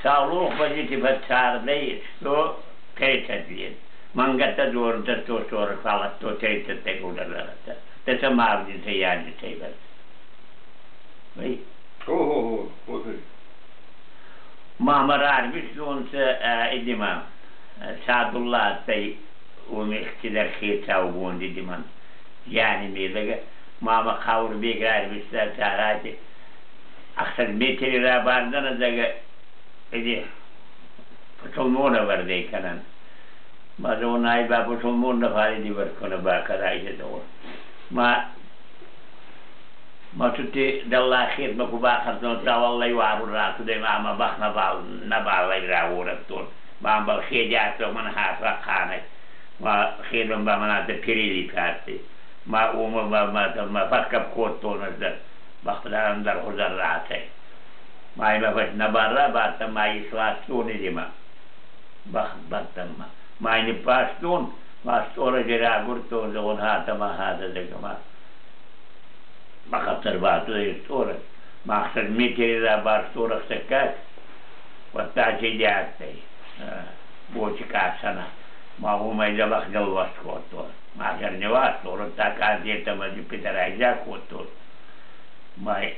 sağlık vaziyeti çağır değil. O teyit diye. Mangata doğru da sonra falat o teyit de kullanırlar. Dese mavdi de yani teyber. Vay. O. Mamar Arbiş onsa edimam. Sadullah Bey onu iktider khita ugun dediman. Yani meylega mama kavur bir Arbişler tarati. Aksar metri rabardan da edi. Potolmona var de kanan. Mazo onay ba potolmona fare di var kona ba kadaydı o. Ma tutti dall'akhir ma ku bakar don wallahi waru ratu de ma bakh na bal lay rawura ton ma bal khejat man hafa khane ma khedum ba mana de pirili parti ma ma fakab koton da bakhda andar khuzar rate ma fat na barra batta ma iswas toni dima bakh batta ma ni pastun ma stora jera gurto zon hata ma hada de ma بخاطر بعض الصورة ما أحسن ميتي إذا بار صورة سكات والتعجي جاتي بوشي كاسنا ما هو ما إذا بخجل واسكوتور ما أحسن نواس صورة تاكازي تمجي بتر عجا كوتور ما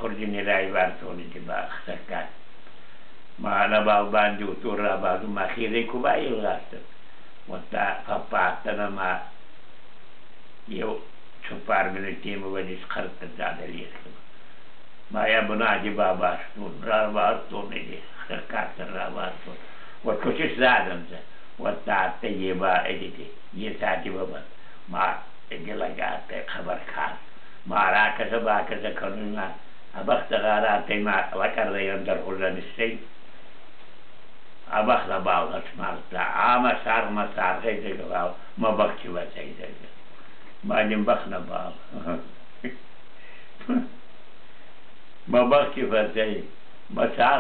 خرجني راي بار صورة تباخ سكات ما أنا باندي وطورة بعض ما خيري كباي الغاستر وتا فبعتنا ما يو شوفار من التيم وديس خرط زاد ليه ما يبنا جبا باستون رابطون دي خركات رابطون وكوشش زادم ز وتعت يبا اديتي يساجي بابا ما اجلغات خبر خاص ما راك سباك زكننا ابخت غارات ما وكر يندر قلن السي ابخت باو اسمعت عام صار مسار غير ما بخشي وسيد ما جنبخنا باب ما بخشي فتاي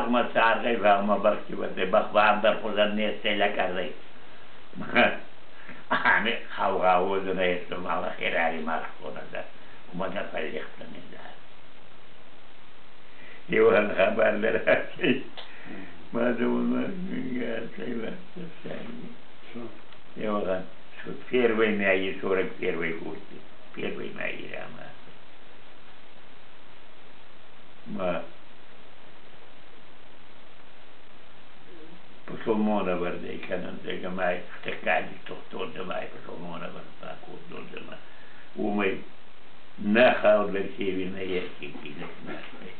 مسار غير ما بخشي فتاي بخبار در خزر نيستي لك الرئي أنا خاو زنيستم على خير علي مالكونا ده وما نفليخت من ده يوهن خبر لراسي ما دوما قال سيبا تساني يوهن первый мяй 41 год. Первый мяй рама. Ма Пошелмона вардай канан дега май такади тохтор да май пошелмона варда кодор да май. Умай нахал версеви на яки пилек нашей.